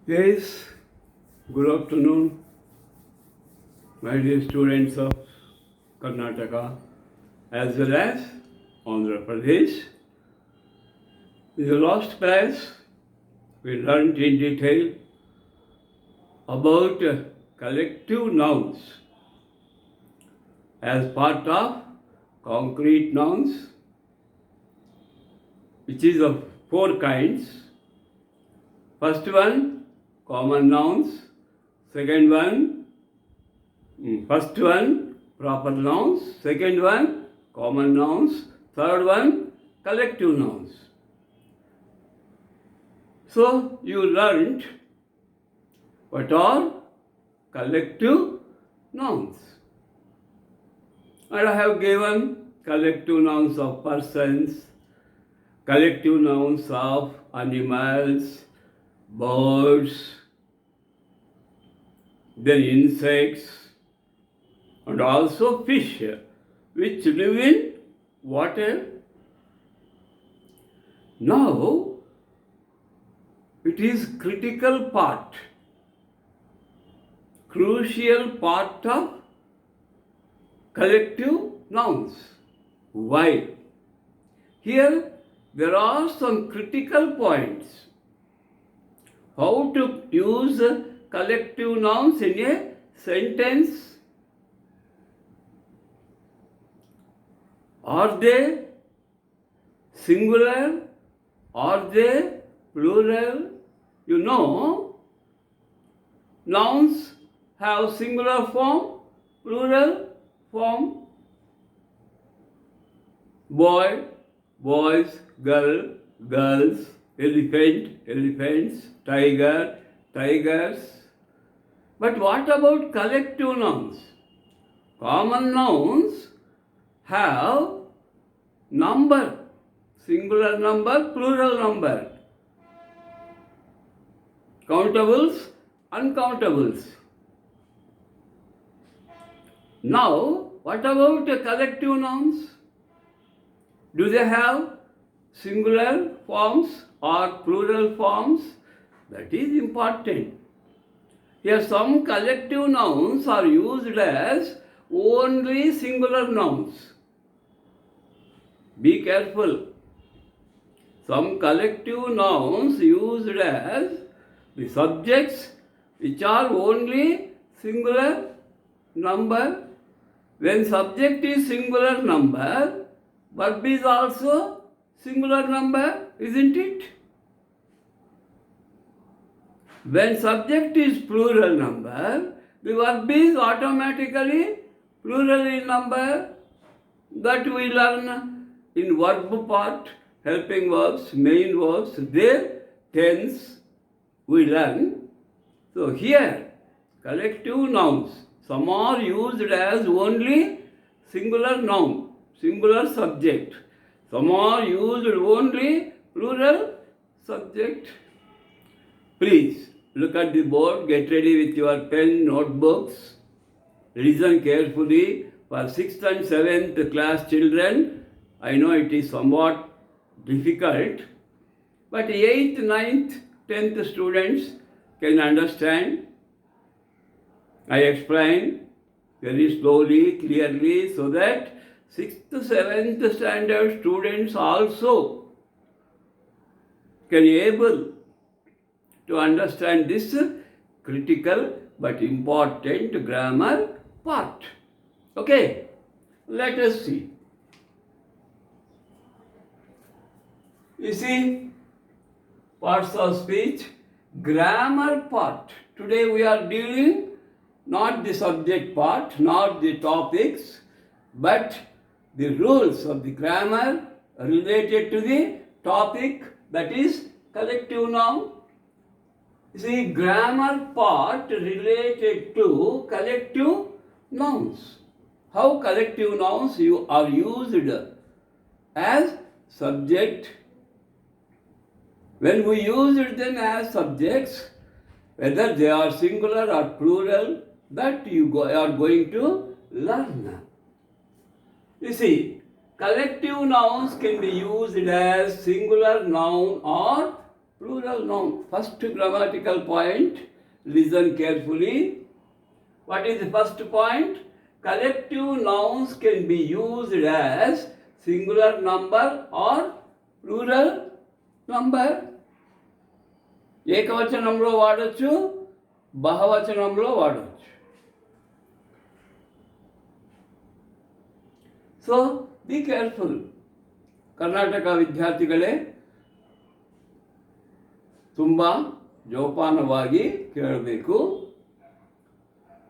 Yes, good afternoon, my dear students of Karnataka as well as Andhra Pradesh. In the last class, we learned in detail about collective nouns as part of concrete nouns, which is of four kinds. First one, common nouns. Second one, first one, proper nouns. Second one, common nouns. Third one, collective nouns. So you learnt what are collective nouns. And I have given collective nouns of persons, collective nouns of animals, birds, then insects, and also fish, which live in water. Now, it is critical part, crucial part of collective nouns. Why? Here, there are some critical points. How to use collective nouns in a sentence? Are they singular? Are they plural? You know, nouns have singular form, plural form. Boy, boys, girl, girls, elephant, elephants, tiger, tigers. But what about collective nouns? Common nouns have number, singular number, plural number. Countables, uncountables. Now, what about collective nouns? Do they have singular forms or plural forms? That is important. Here some collective nouns are used as only singular nouns. Be careful. Some collective nouns used as the subjects which are only singular number. When subject is singular number, verb is also singular number, isn't it? When subject is plural number, the verb is automatically plural in number. That we learn in verb part, helping verbs, main verbs, their tense we learn. So here, collective nouns, some are used as only singular noun, singular subject. Some are used only plural subject. Please look at the board, get ready with your pen, notebooks. Listen carefully for 6th and 7th class children. I know it is somewhat difficult, but 8th, 9th, 10th students can understand. I explain very slowly, clearly, so that 6th, 7th standard students also can be able to understand this critical but important grammar part. Okay, let us see. You see, parts of speech, grammar part. Today we are dealing not the subject part, not the topics, but the rules of the grammar related to the topic, that is collective noun. You see, grammar part related to collective nouns. How collective nouns are used as subject. When we use them as subjects, whether they are singular or plural, that you are going to learn. You see, collective nouns can be used as singular noun or Plural noun. First grammatical point. Listen carefully. What is the first point? Collective nouns can be used as singular number or plural number. ఏకవచనంలో వాడచ్చు, బహువచనంలో వాడచ్చు. So be careful. Karnataka ವಿದ್ಯಾರ್ಥಿಗಳೇ, ತುಂಬ ಜೋಪಾನವಾಗಿ ಕೇಳಬೇಕು.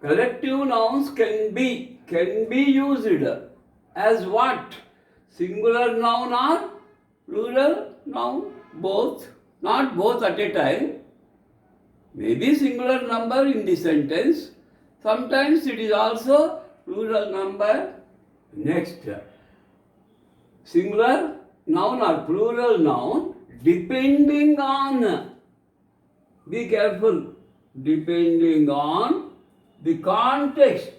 Collective nouns can be used as what? Singular noun or plural noun? Both. Not both at a time. Maybe singular number in the sentence. Sometimes it is also plural number. Next, singular noun or plural noun depending on, be careful, depending on the context.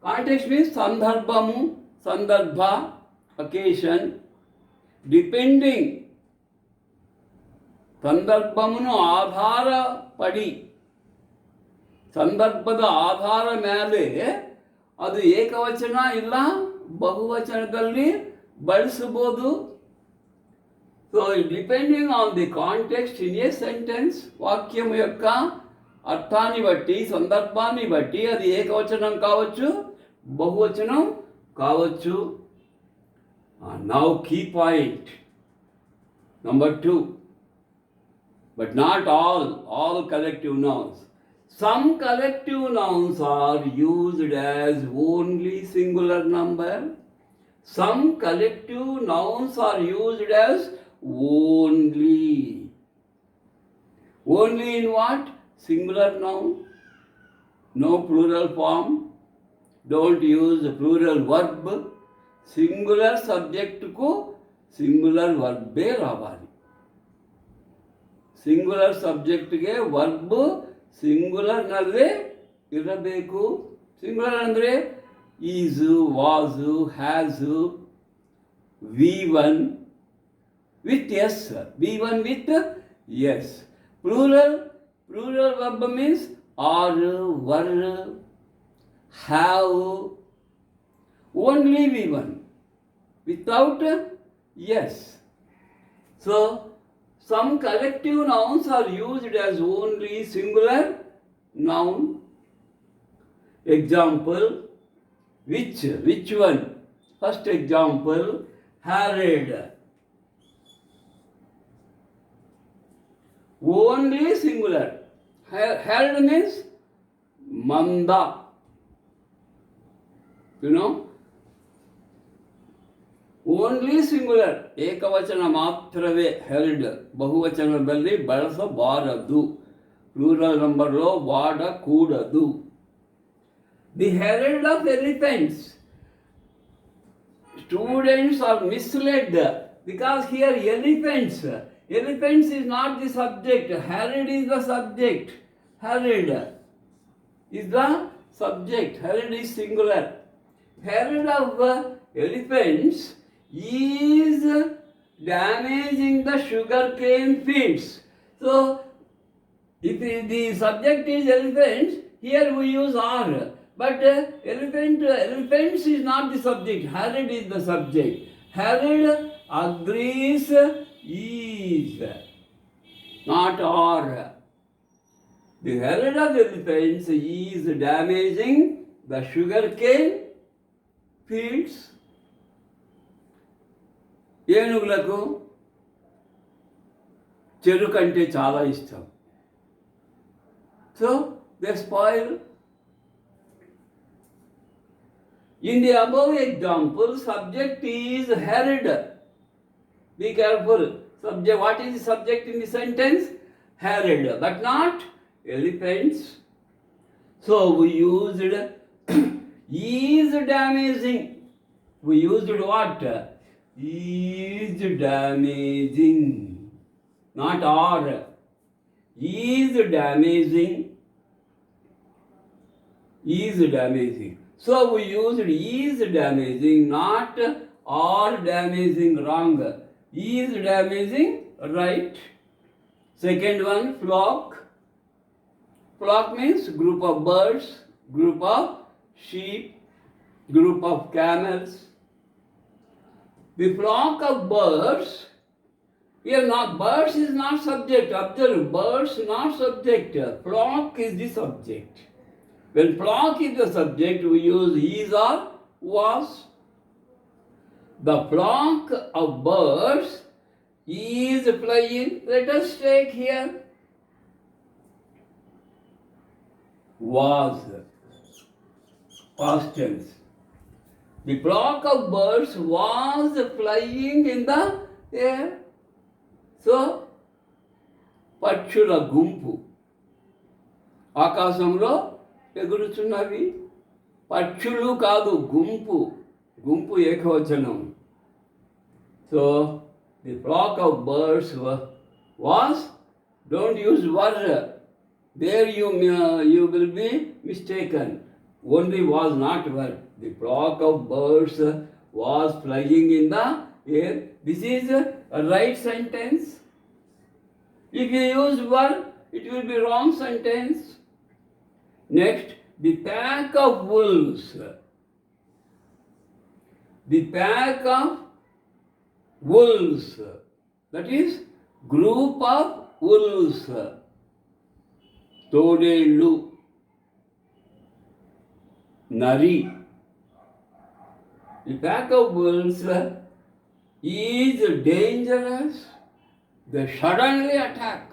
Context means sandarbhamu, sandarbha, occasion. Depending, ಸಂದರ್ಭವನ್ನು ಆಧಾರಪಡಿ, ಸಂದರ್ಭದ ಆಧಾರ ಮೇಲೆ ಅದು ಏಕವಚನ ಇಲ್ಲ ಬಹುವಚನದಲ್ಲಿ ಬಳಸಬಹುದು. So depending on the context in a sentence, వాక్యం యొక్క అర్థాన్ని బట్టి, సందర్భాన్ని బట్టి అది ఏకవచనం కావచ్చు, బహువచనం కావచ్చు. Now key point number 2. But not all collective nouns. Some collective nouns are used as only singular number. Some collective nouns are used as only. Only in what? Singular noun. No plural form. Don't use plural verb. Singular subject ku singular verb రావాలి. Singular ಸಬ್ಜೆಕ್ಟ್ಗೆ verb ಸಿಂಗುಲರ್ನಲ್ಲೇ ಇರಬೇಕು. Singular ಅಂದರೆ ಈಸು, Vasu, ಹ್ಯಾಸು, V1 with S, V1 with S. Plural verb means are, were, have, only V1 without S. So some collective nouns are used as only singular noun. Example, which one? First example, Herod. Only singular. Herod means Manda. You know? Only singular, ಏಕವಚನ ಮಾತ್ರವೇ ಹೆರ್ಡ್. ಬಹುವಚನದಲ್ಲಿ ಬಳಸಬಾರದು, plural ನಂಬರ್లో వాడకూడదు. The Harold of elephants. Students are misled because here elephants is not the subject. Herald is the subject. Herald is the subject. Herald is singular. Herald of elephants is damaging the sugarcane fields. So, if the subject is elephants, here we use are. But elephants is not the subject. Herald is the subject. Herald agrees is, not are. The herald of elephants is damaging the sugarcane fields. ఏనుగులకు చెరుకు అంటే చాలా ఇష్టం. So they spoil. In the above example, subject is herald. Be careful. Subject. What is the subject in the sentence? Herald, but not elephants. So we used is damaging. We used what? Is damaging, not are. Is damaging. Is damaging. So we used is damaging, not are damaging. Wrong. Is damaging, right. Second one, flock. Flock means group of birds, group of sheep, group of camels. The flock of birds, here not birds is not subject. Observe, birds not subject. Flock is the subject. When flock is the subject, we use is or was. The flock of birds is flying. Let us take here was, past tense. The flock of birds was flying in the air. So, పక్షుల గుంపు ఆకాశంలో ఎగురుచున్నవి. పక్షులు కాదు, గుంపు. గుంపు ఏకవచనం. So, the flock of birds was, don't use were. There you will be mistaken. Only was, not were. The flock of birds was flying in the air. This is a right sentence. If you use were, it will be wrong sentence. Next, the pack of wolves. The pack of wolves. That is, group of wolves. తోడేళ్ళు, Nari. The pack of wolves is dangerous. They suddenly attack.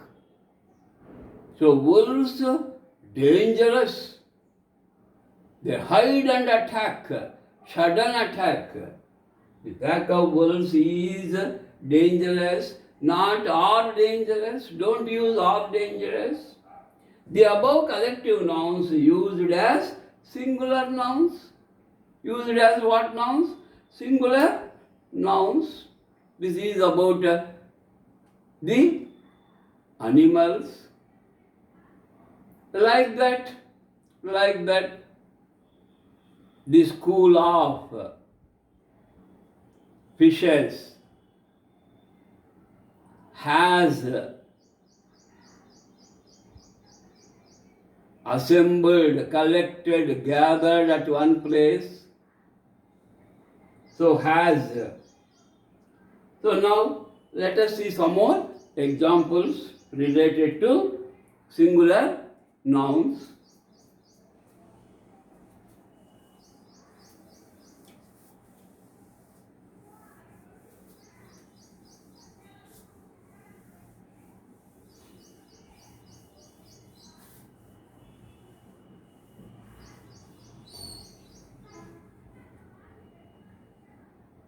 So wolves dangerous. They hide and attack. Sudden attack. The pack of wolves is dangerous. Not are dangerous. Don't use are dangerous. The above collective nouns used as singular nouns. Used as what nouns? Singular nouns. This is about the animals. Like that, the school of fishes has assembled, collected, gathered at one place. So has. So now let us see some more examples related to singular nouns.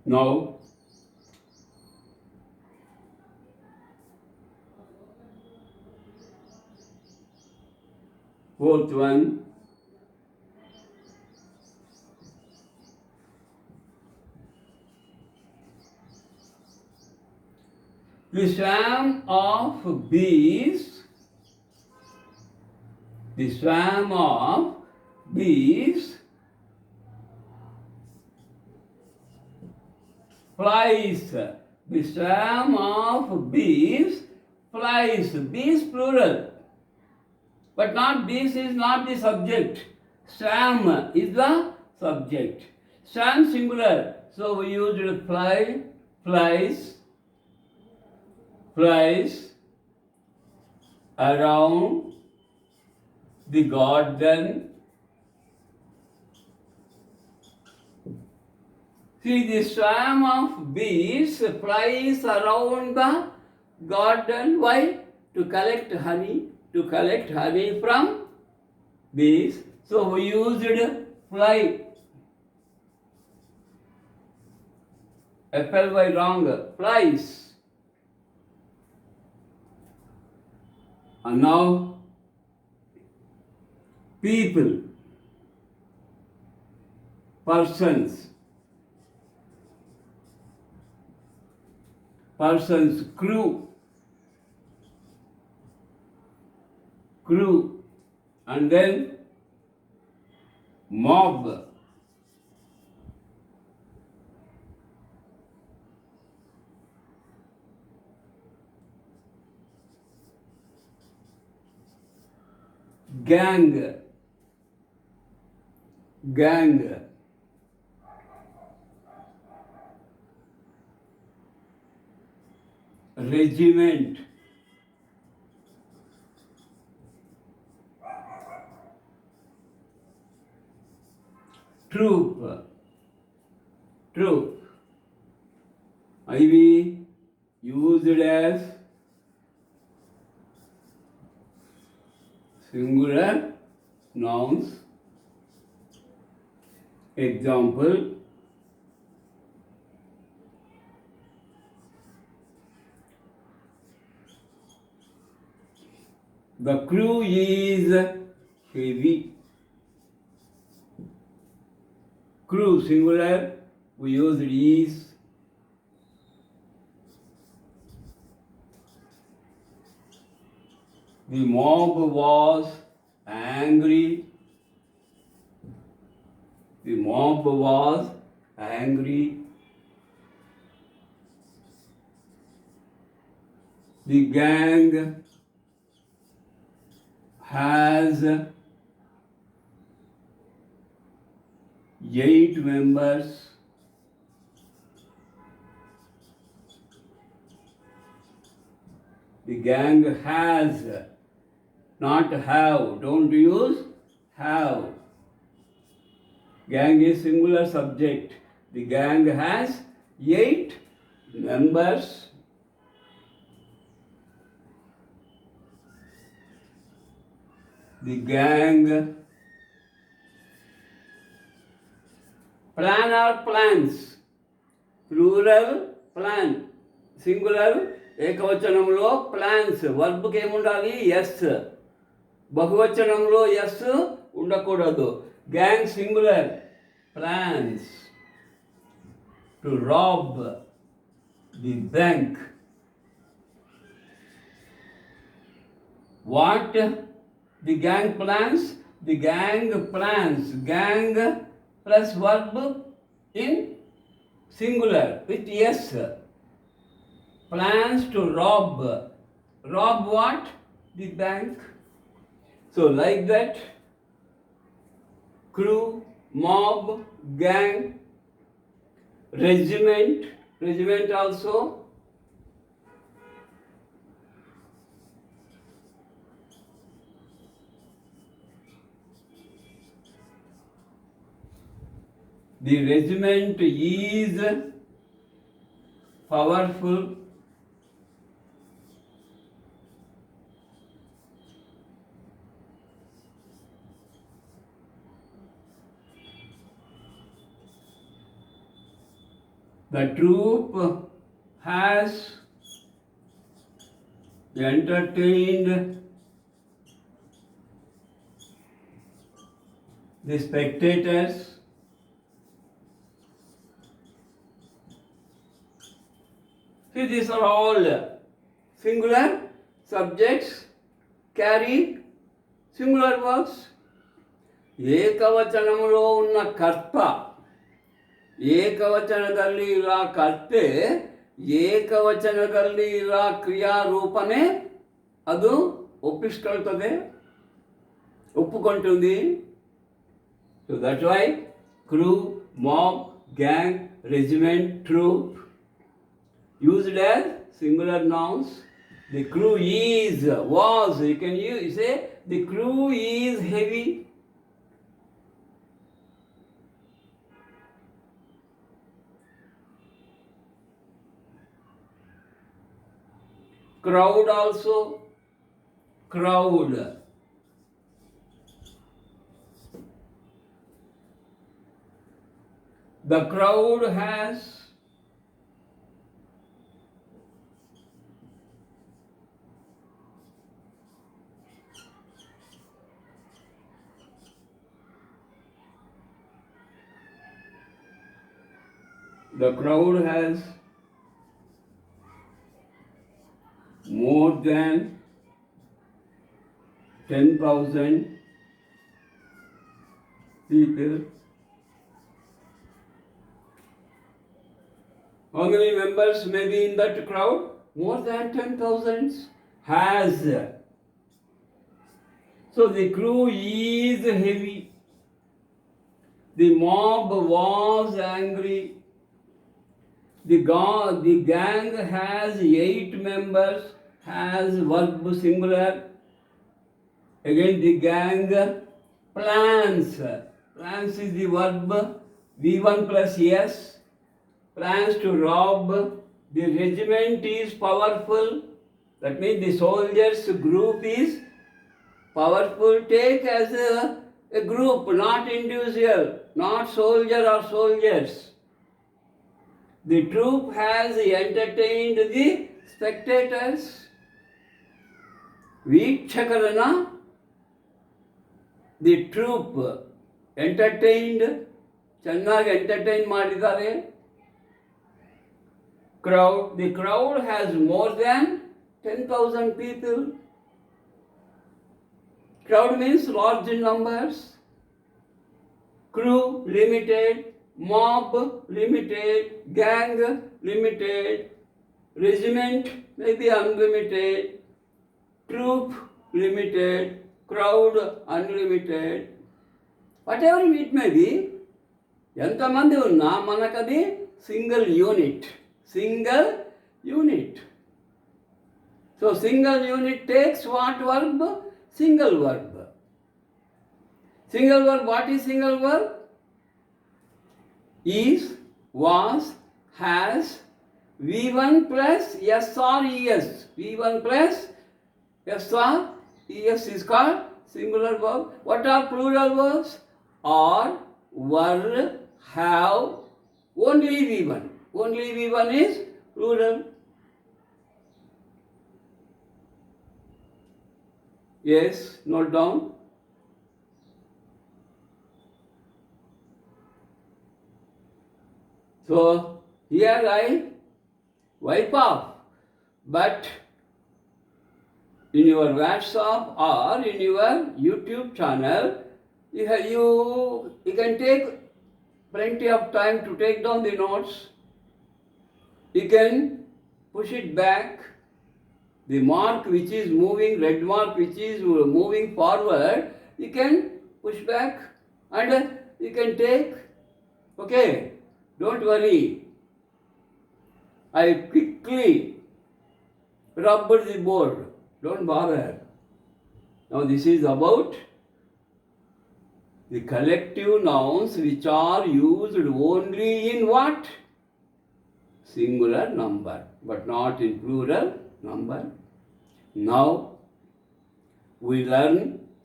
Now, fourth one, the swarm of bees. The swarm of bees flies. The swarm of bees flies. Bees plural. But not bees is not the subject. Swarm is the subject. Swarm singular. So we used fly, flies, flies around the garden. See, the swarm of bees flies around the garden. Why? To collect honey. To collect honey from bees. So we used fly. FLY wrong. Flies. And now, people, persons, crew, and then mob. gang, gang. Regiment, troop, troop. IV used as singular nouns. Example, the crew is heavy. Crew singular, we use is. The mob was angry. The mob was angry. The gang has 8 members. The gang has, not have. Don't use have. Gang is singular subject. The gang has 8 members. The gang plan or plans. Plural plan. Singular ఏకవచనంలో plans వర్బ్కి ఏముండాలి S, బహువచనంలో S ఉండకూడదు. Gang singular, plans to rob the bank. What the gang plans? The gang plans, gang plus verb in singular with S. Plans to rob. Rob what? The bank. So like that, crew, mob, gang, regiment, regiment also. The regiment is powerful. The troop has entertained the spectators. See, these are all singular subjects carry singular verbs. ಏಕವಚನಂలో ఉన్న ಕರ್ತ ಏಕವಚನದಲ್ಲಿ ಇರೋ ಕರ್ತೆ ಏಕವಚನದಲ್ಲಿ ಇರೋ ಕ್ರಿಯಾರೂಪನೇ ಅದು ಒಪ್ಪಿಸ್ಕೊಳ್ತದೆ, ಒಪ್ಪಿಕೊಂటుంది. So that's why crew, mob, gang, regiment, troop used as singular nouns. The crew is, was, you can use, say the crew is heavy. Crowd also, crowd. The crowd has more than 10,000 people. How many members may be in that crowd? More than 10,000 has. So the crew is heavy. The mob was angry. The gang has 8 members, has verb singular. Again, the gang plans. Plans is the verb V1 plus S. Plans to rob. The regiment is powerful. That means the soldiers group is powerful. Take as a group, not individual, not soldier or soldiers. The troop has entertained the spectators. ವೀಕ್ಷಕರನ್ನ the troupe entertained, ಚೆನ್ನಾಗಿ entertain ಮಾಡಿದ್ದಾರೆ. The crowd has more than 10,000 people. Crowd means large numbers. Crew limited, mob limited, gang limited, regiment maybe unlimited, troop limited, crowd unlimited. Whatever it may be, ఎంతమంది ఉన్నా మనకది single unit. So single unit takes what verb? Single verb. Single verb, what is single verb? Is, was, has, V1 plus S or ES. V1 plus S or ES is called singular verb. What are plural verbs? Are, were, have, only V1. Only V1 is plural. Yes, note down. So here I wipe off, but in your WhatsApp or in your YouTube channel, you can take plenty of time to take down the notes. You can push it back. The mark which is moving, red mark which is moving forward, you can push back and you can take. Okay, don't worry. I quickly rubbed the board. Don't bother. Now this is about the collective nouns which are used only in what? Singular number, but not in plural number. Now we learn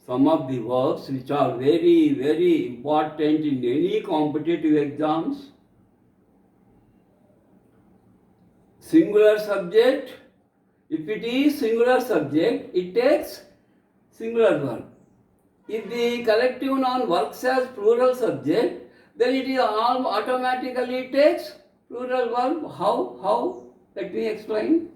some of the verbs which are very, very important in any competitive exams. Singular subject, if it is singular subject, it takes singular verb. If the collective noun works as plural subject, then it is all automatically takes plural verb. How? Let me explain.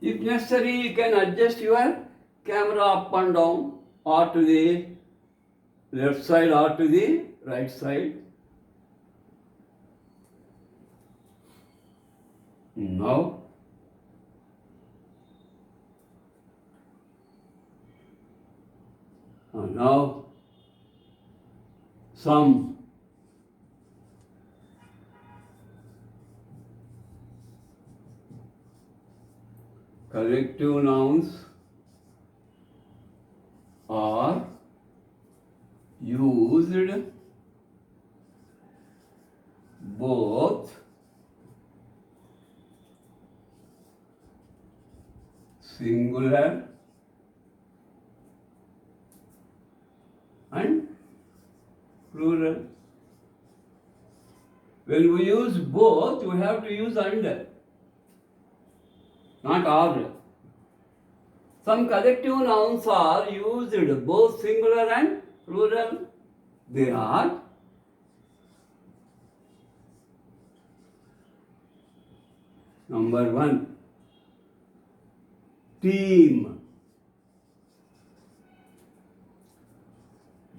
If necessary, you can adjust your camera up and down, or to the left side or to the right side. Now, some collective nouns are used both singular and plural. When we use both, we have to use under, not or. Some collective nouns are used both singular and plural. They are number 1, team.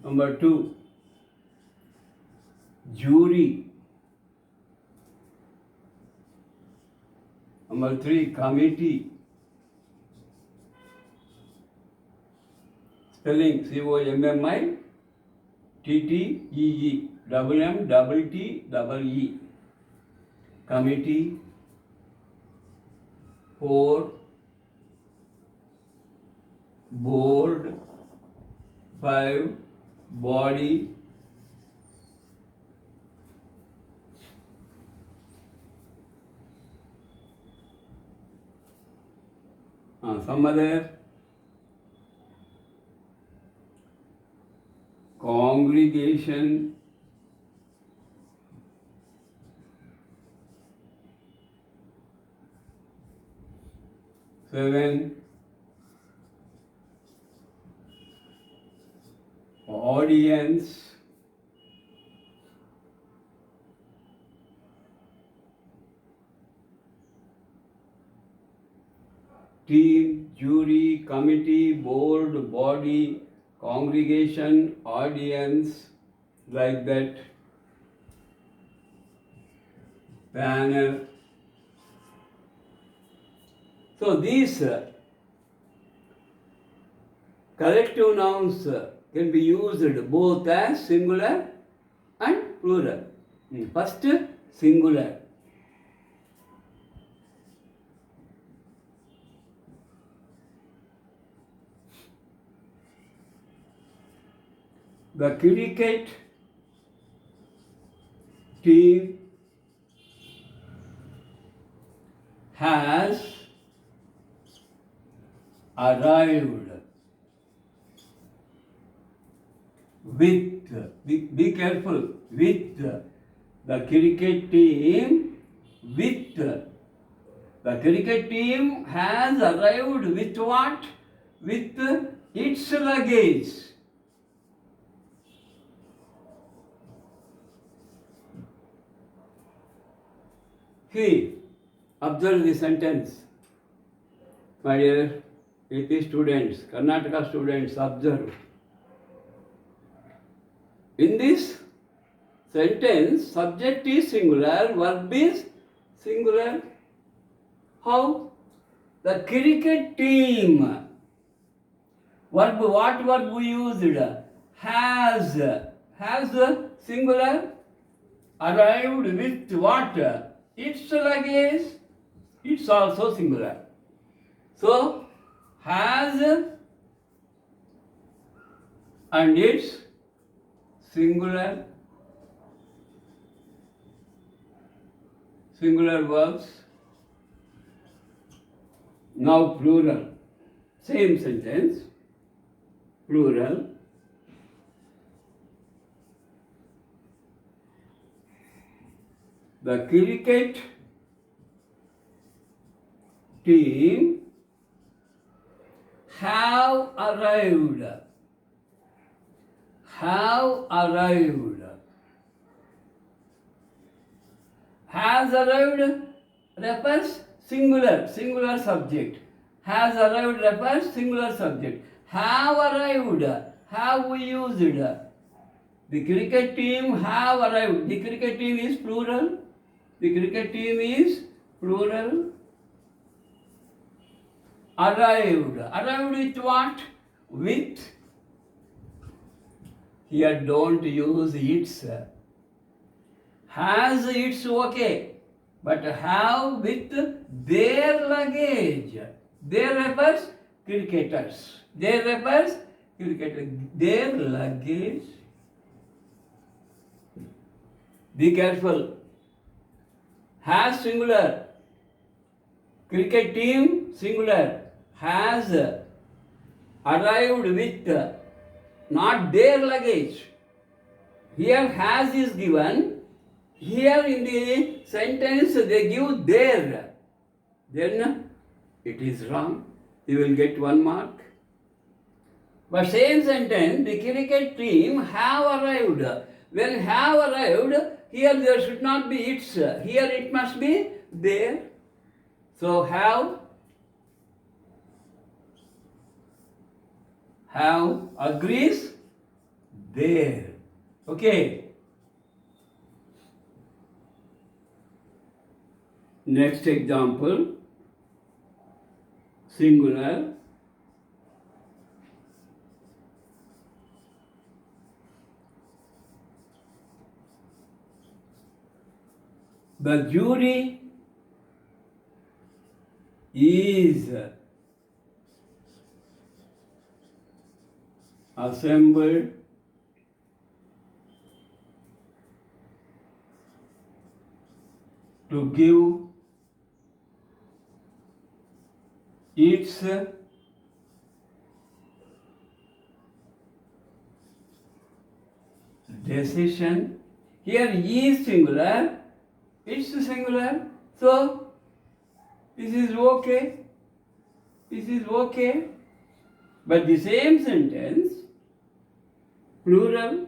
Number 2, jury. Number 3, committee. Spelling COMMITTEE, double M, double T, double E. Committee. 4, board. 5, body. Some other congregation. 7, audience. 8, team, jury, committee, board, body, congregation, audience, like that. Panel. So these collective nouns can be used both as singular and plural. First, singular. The cricket team has arrived with, be careful, with the cricket team, with the cricket team has arrived with what? With its luggage. He, observe the sentence. My dear AP students, Karnataka students, observe. In this sentence, subject is singular, verb is singular. How? The cricket team. Verb, what verb we used? Has. Has singular. Arrived with what? Its luggage. It's also singular. So, has and its singular verbs. Now plural. Same sentence. Plural. The cricket team have arrived. Have arrived. Has arrived refers singular subject. Has arrived refers singular subject. Have arrived. Have we used? The cricket team have arrived. The cricket team is plural. The cricket team is plural. Arrived. Arrived with what? With. Here don't use its. Has its okay. But have with their luggage. Their refers cricketers. Their refers cricketers. Their luggage. Be careful. Has singular. Cricket team singular. Has arrived with not their luggage. Here has is given. Here in the sentence they give their. Then it is wrong. You will get 1 mark. But same sentence, the cricket team have arrived. When have arrived, here there should not be its. Here it must be there. So have agrees there. Okay. Next example, singular. The jury is assembled to give its decision. Here is singular, it's singular, so this is okay, this is okay. But the same sentence, plural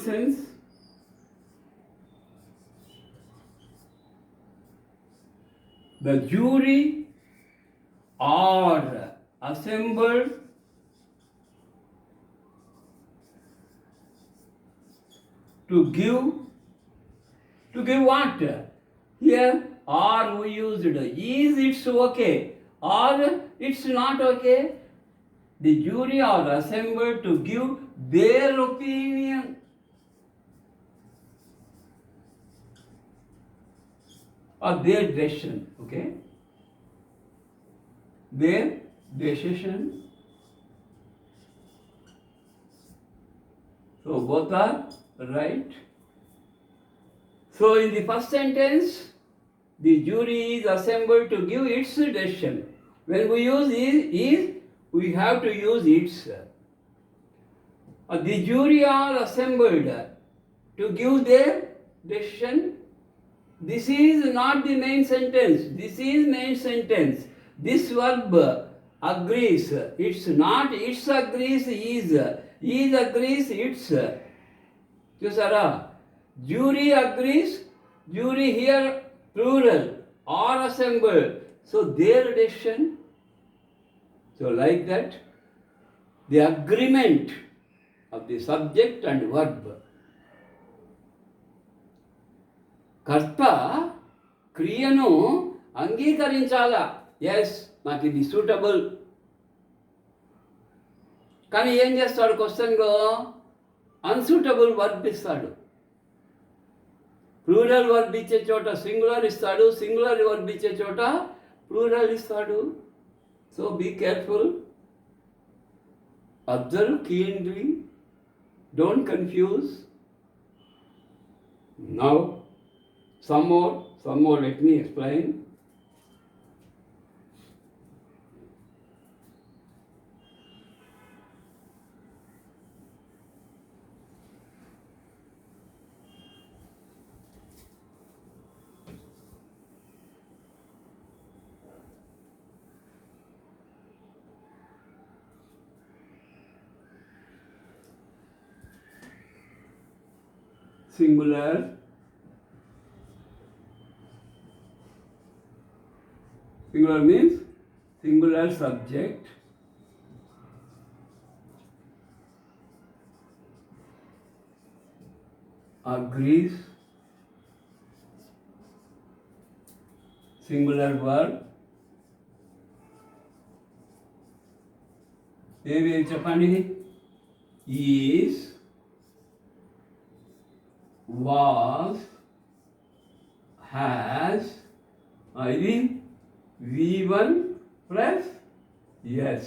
sense, the jury are assembled to give what? Here are we used. Is it's okay or it's not okay? The jury are assembled to give their opinion. Or their decision, okay? Their decision. So both are right. So in the first sentence, the jury is assembled to give its decision. When we use is we have to use its. The jury are assembled to give their decision. This is not the main sentence. This is main sentence. This verb agrees. It's not its agrees is. Is agrees its. Chusara. Jury agrees. Jury here plural are assembled. So their decision. So like that, the agreement of the subject and verb. కర్త క్రియను అంగీకరించాలా. Yes, నాకు ఇది suitable. కానీ ఏం చేస్తాడు క్వశ్చన్లో? Unsuitable verb ఇస్తాడు. Plural verb ఇచ్చే చోట సింగులర్ ఇస్తాడు, సింగులర్ వర్బ్ ఇచ్చే చోట ప్లూరల్ ఇస్తాడు. So be careful, observe keenly, don't confuse. Now some more let me explain. Singular, singular means singular subject agrees, singular verb ఏవి చెప్పండి? is, was, has, ఇది V1 plus yes.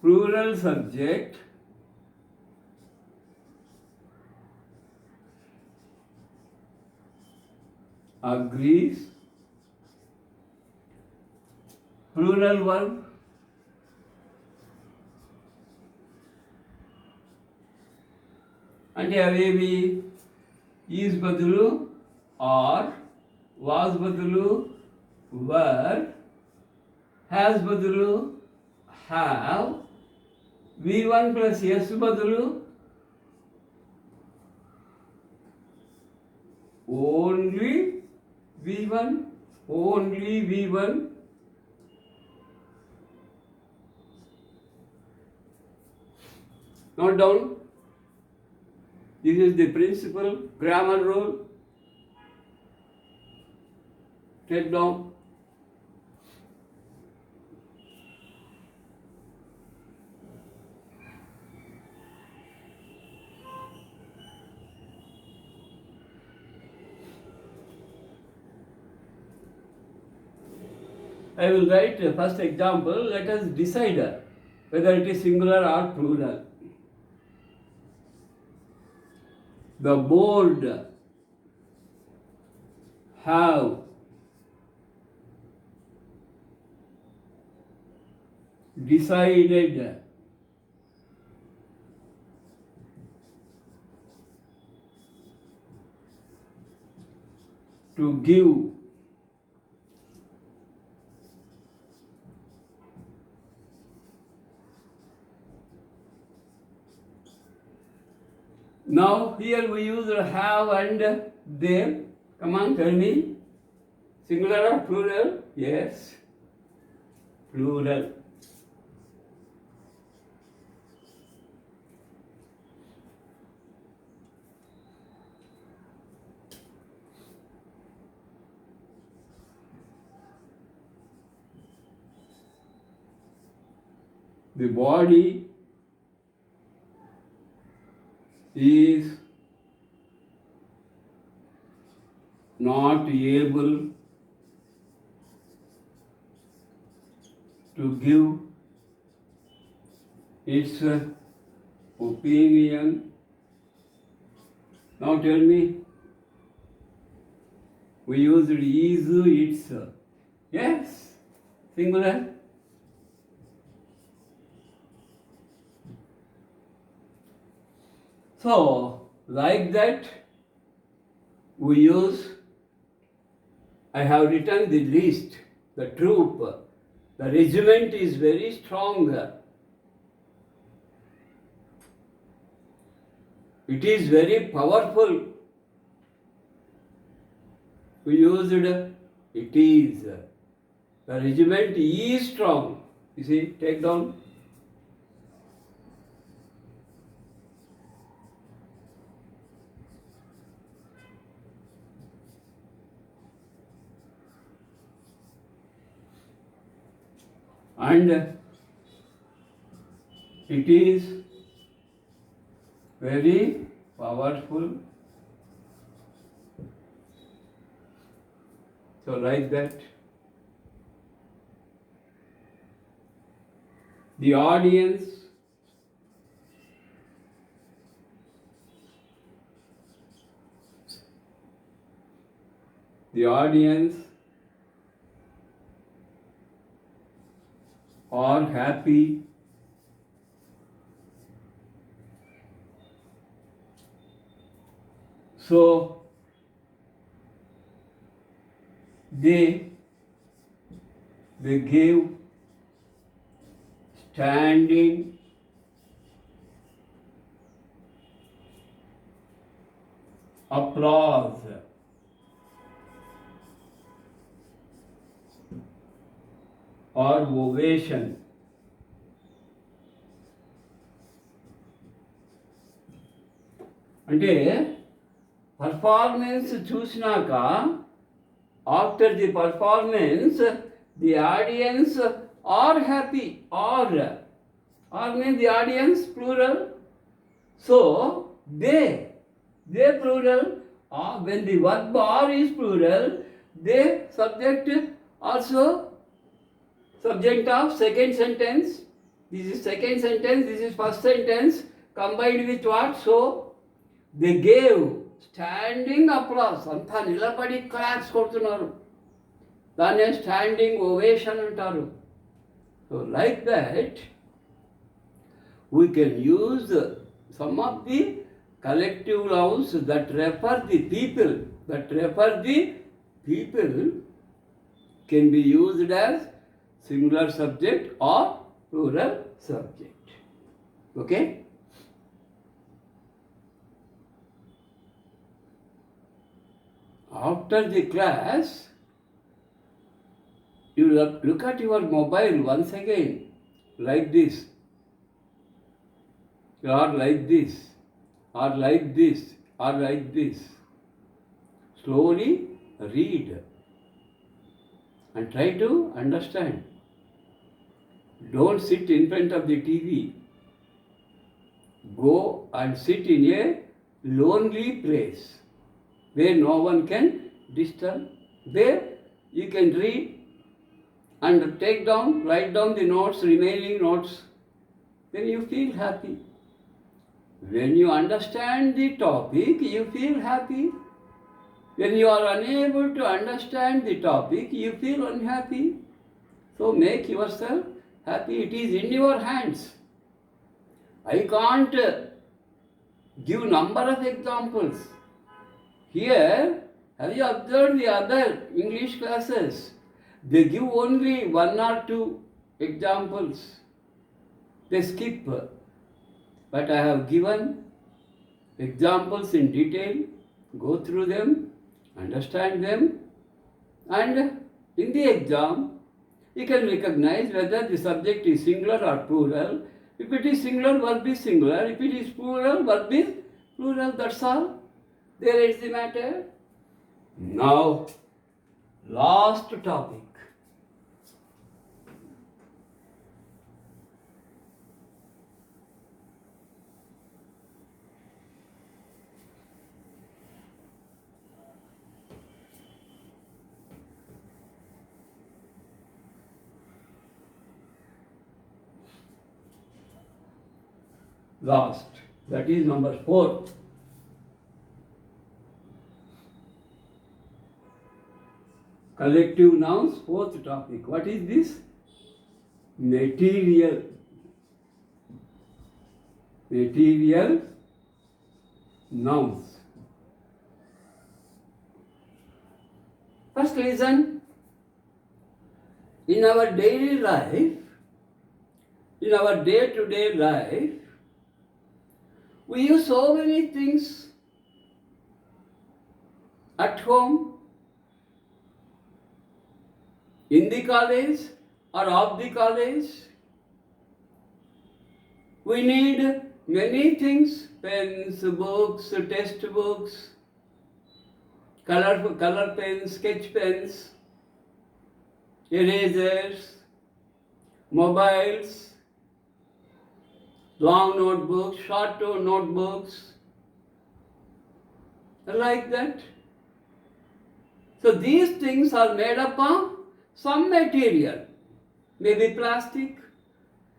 Plural subject agrees, plural verb అంటే అవేవి is బదులు are, was బదులు వర్, has బదులు have, V1 plus S బదులు only V1, only V1. Note down. This is the principal grammar rule. Take down. I will write the first example. Let us decide whether it is singular or plural. The board have decided to give Now here we use have and they. Come on, tell me. Singular or plural? Yes, plural. The body is not able to give its opinion. Now tell me, we used is, its. Yes, singular. So, like that, we use, I have written the list, the troop, the regiment is very strong. It is very powerful. We used it is. The regiment is strong. You see, take down. And it is very powerful. So like that, the audience are happy so they give standing applause. Or ovation. అంటే performance చూసినాక after the performance the audience are happy are means the audience plural so they plural when the verb are is plural they subject also subject of second sentence. This is second sentence, this is first sentence combined with what? So they gave standing applause. అంతా నిలబడి claps కొడుతున్నారు, దాన్నే standing ovation అంటారు. So like that we can use some of the collective nouns that refer the people can be used as singular subject or plural subject. Okay? After the class, you look at your mobile once again, like this, or like this, or like this, or like this. Slowly read and try to understand. Don't sit in front of the TV. Go and sit in a lonely place where no one can disturb, where you can read and write down the notes, remaining notes. Then you feel happy. When you understand the topic, you feel happy. When you are unable to understand the topic, you feel unhappy. So make yourself happy. It is in your hands. I can't give number of examples. Here, have you observed the other English classes? They give only one or two examples. They skip. But I have given examples in detail. Go through them, understand them, and in the exam, you can recognize whether the subject is singular or plural. If it is singular, verb is singular. If it is plural, verb is plural. That's all. There is the matter. Now, last topic. Last. That is number 4. Collective nouns, 4th topic. What is this? Material. Material nouns. First listen. In our daily life, in our day-to-day life, we use so many things at home, in the college or off the college. We need many things, pens, books, textbooks, color pens, sketch pens, erasers, mobiles, long notebooks, short notebooks, like that. So these things are made up of some material, maybe plastic,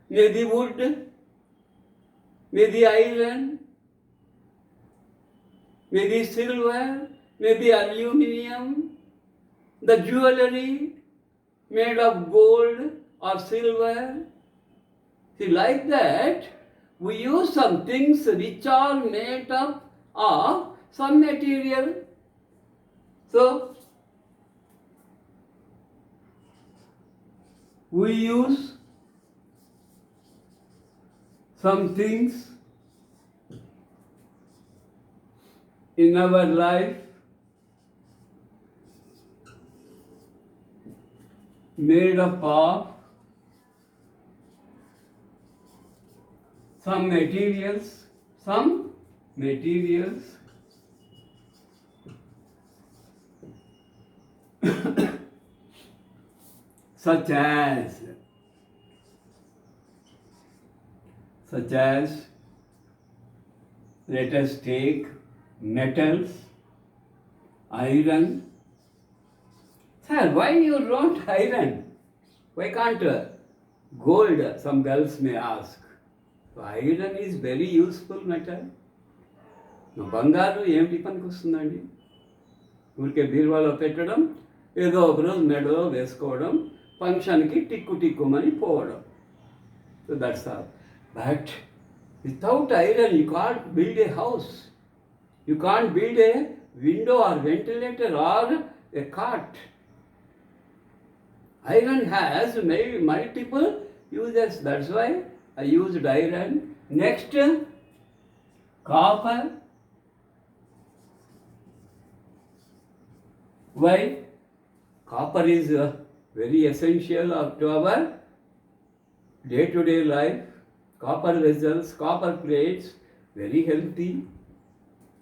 maybe wood, maybe iron, maybe silver, maybe aluminium, the jewelry made of gold or silver. See, like that, we use some things which are made up of some material. So, we use some things in our life made up of some materials, such as let us take metals, iron. Sir, why you don't iron? Why can't gold? Some girls may ask. Iron is very useful metal. బంగారు ఏమిటి పనికి వస్తుందండి? ఊరికే బీరువాలో పెట్టడం, ఏదో ఒక రోజు మెడలో వేసుకోవడం, ఫంక్షన్కి టిక్కుమని పోవడం. So that's all. But without iron you can't build a house. You can't build a window or ventilator or a cot. Iron has multiple uses. That's why I used iron. Next, copper. Why? Copper is very essential to our day-to-day life. Copper vessels, copper plates, very healthy.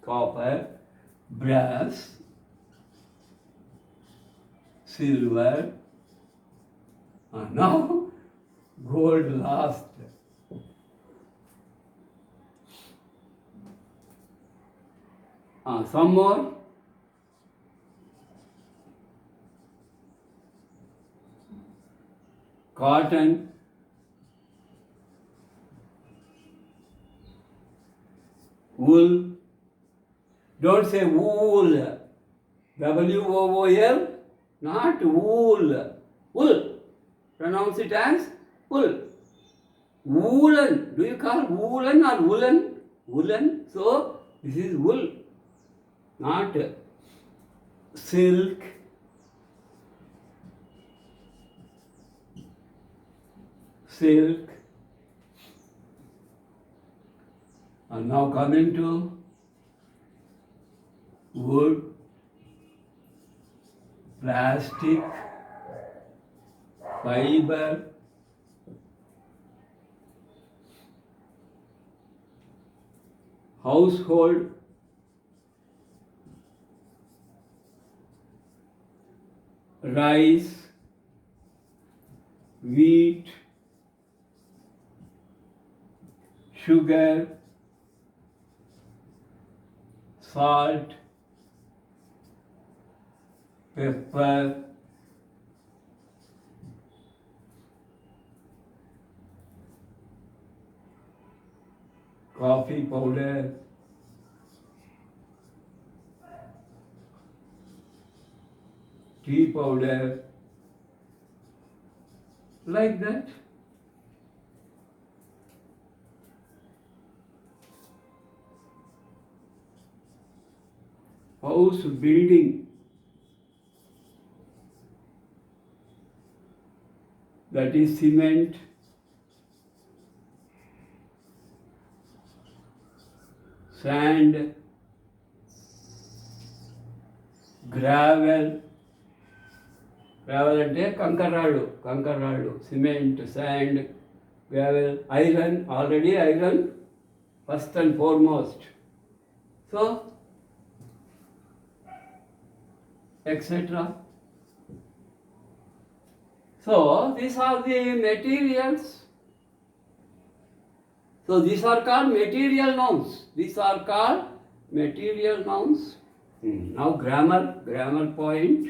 Copper, brass, silver, and now gold last. Some more. Cotton, wool. Don't say wool. WOOL, not wool. Wool. Pronounce it as wool. Woolen. Do you call woolen or woolen? Woolen. So this is wool, not silk. Silk. And now coming to wood, plastic, fiber, household, rice, wheat, sugar, salt, pepper, coffee powder, tea powder, like that. House building, that is cement, sand, gravel. Gravel అంటే కంకరాళ్ళు, cement, sand, gravel, iron, already iron first and foremost. So, etc. So, these are the materials. So, these are called material nouns. These are called material nouns. Now, grammar point.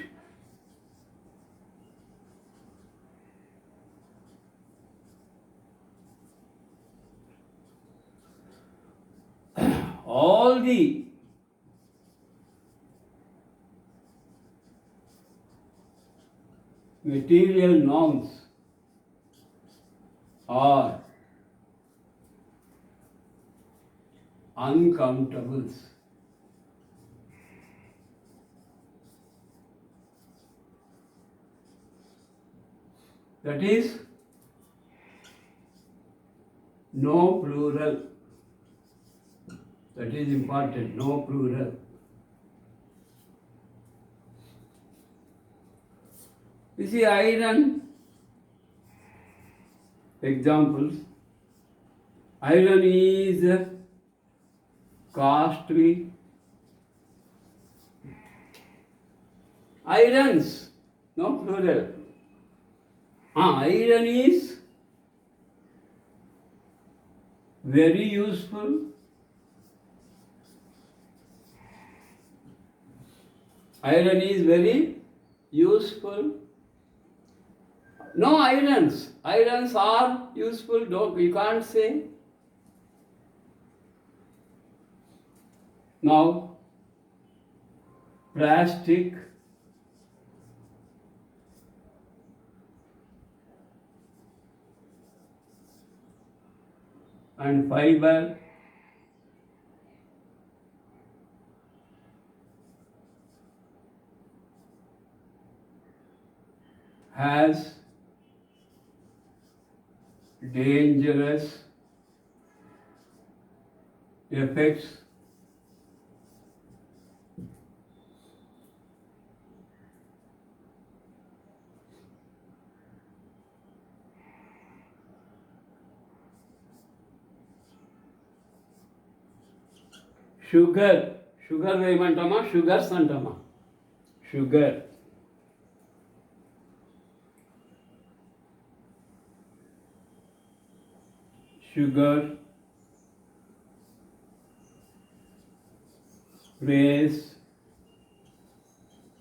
All the material nouns are uncountables. That is, no plural. That is important, no plural. You see, iron, examples. Iron is costly. Irons, no plural. Iron is very useful. Iron is very useful. No irons. Irons are useful. You can't say. Now, plastic. And fiber. has dangerous effects sugar ఏమంటామా, sugars అంటామా, sugar plays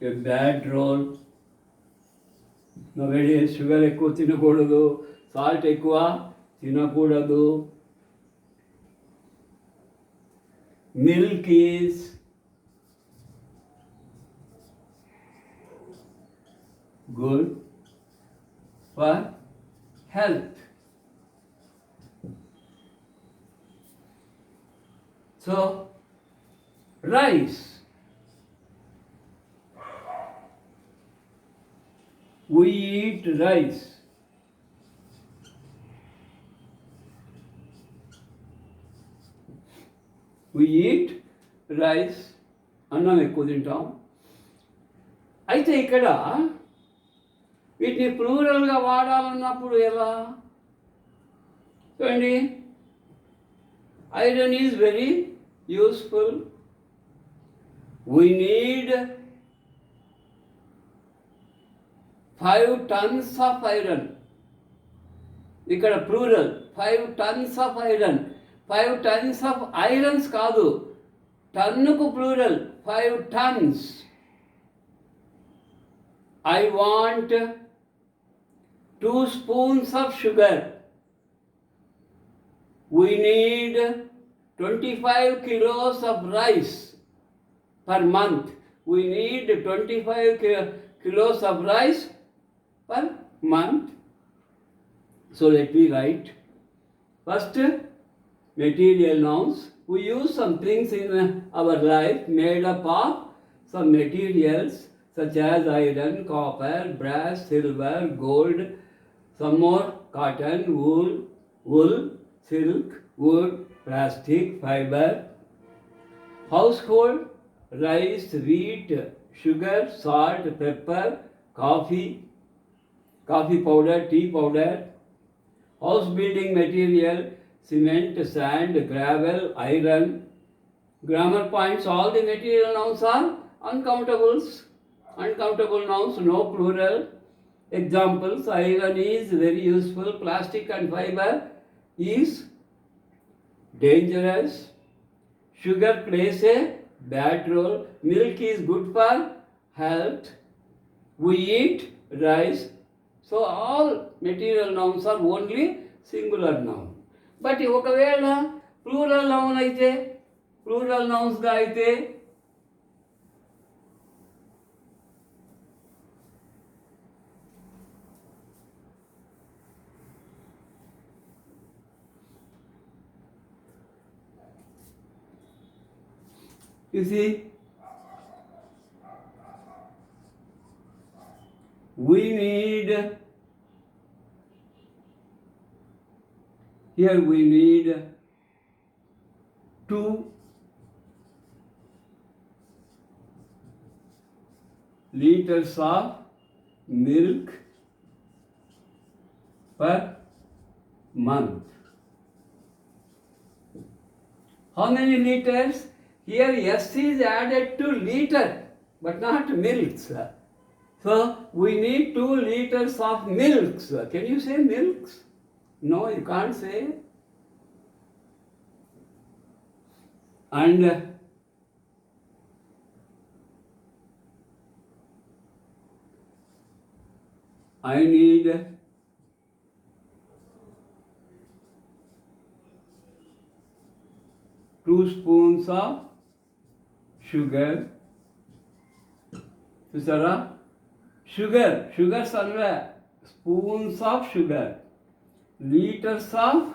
a bad role. Nowadays sugar ఎక్కువ తినకూడదు, salt ఎక్కువ తినకూడదు. Milk is good for health. So, rice. We eat rice. We eat rice. అన్నం ఎక్కువ తింటాం. అయితే ఇక్కడ వీటిని ప్లూరల్గా వాడాలన్నప్పుడు ఎలా చూడండి, iron is very useful. We need 5 tons of iron. ఇక్కడ plural 5 tons of iron. 5 tons of irons కాదు, టన్నుకు plural 5 tons. I want 2 spoons of sugar. We need 25 kilos of rice per month. We need 25 kilos of rice per month. So let me write. First, material nouns. We use some things in our life made up of some materials such as iron, copper, brass, silver, gold, some more cotton, wool, silk, wood, plastic, fiber. Household: rice, wheat, sugar, salt, pepper, coffee powder, tea powder. House building material: cement, sand, gravel, iron. Grammar points: all the material nouns are uncountables. Uncountable nouns, no plural. Examples: iron is very useful, plastic and fiber is dangerous, sugar plays a bad role, milk is good for health, we eat rice. So all material nouns are only singular noun. But ఒకవేళ plural noun అయితే, plural నౌన్స్గా అయితే you see, we need, here we need 2 liters of milk per month. How many liters? Here S is added to liter but not milks. So we need 2 liters of milks. Can you say milks? No, you can't say. And I need 2 spoons of sugar. చూసారా, sugars అనవే, spoons of sugar, litres of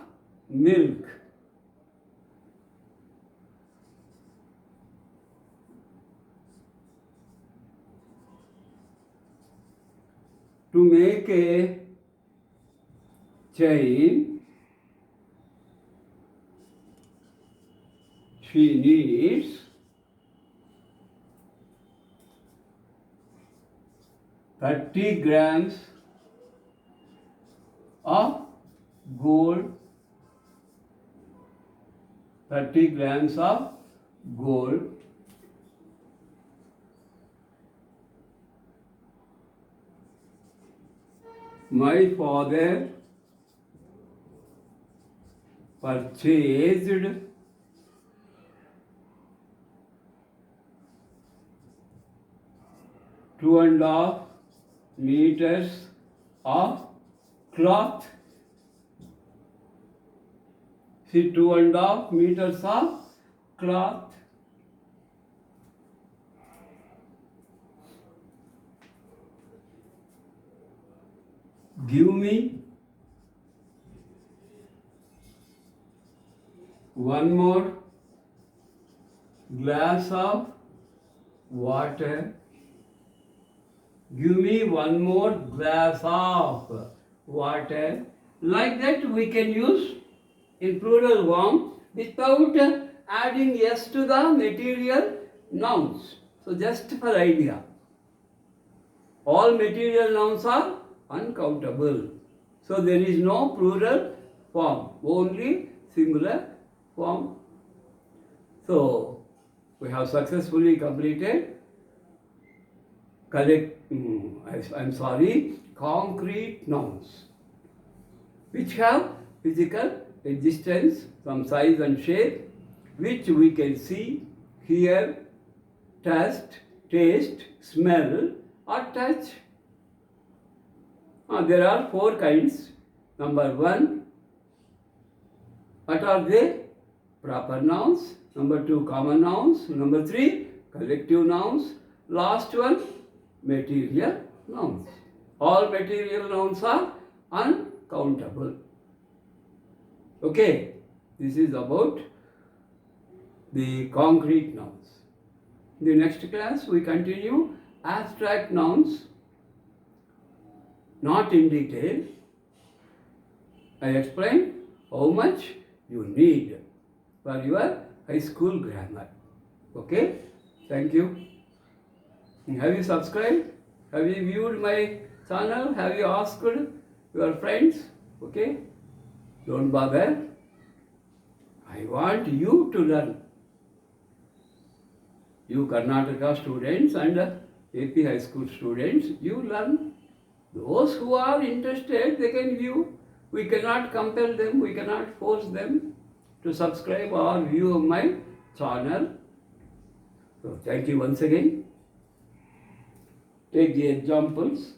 milk. to make a chain, she needs 30 grams of gold, 30 grams of gold. My father purchased 2.5 meters of cloth. See, 2.5 meters of cloth. Give me one more glass of water. Give me one more glass of water. Like that we can use in plural form without adding s to the material nouns. So just for idea. All material nouns are uncountable. So there is no plural form, only singular form. So we have successfully completed concrete nouns which have physical existence, some size and shape, which we can see, hear, taste, smell or touch. There are 4 kinds. Number 1, what are they? Proper nouns. Number 2, common nouns. Number 3, collective nouns. Last one, material nouns. All material nouns are uncountable. Okay, this is about the concrete nouns. In the next class, we continue abstract nouns, not in detail. I explain how much you need for your high school grammar. Okay, thank you. Have you subscribed? Have you viewed my channel? Have you asked your friends? Okay, don't bother. I want you to learn. You Karnataka students and AP high school students, you learn. Those who are interested, they can view. We cannot compel them, we cannot force them to subscribe or view my channel. So thank you once again. Take the examples.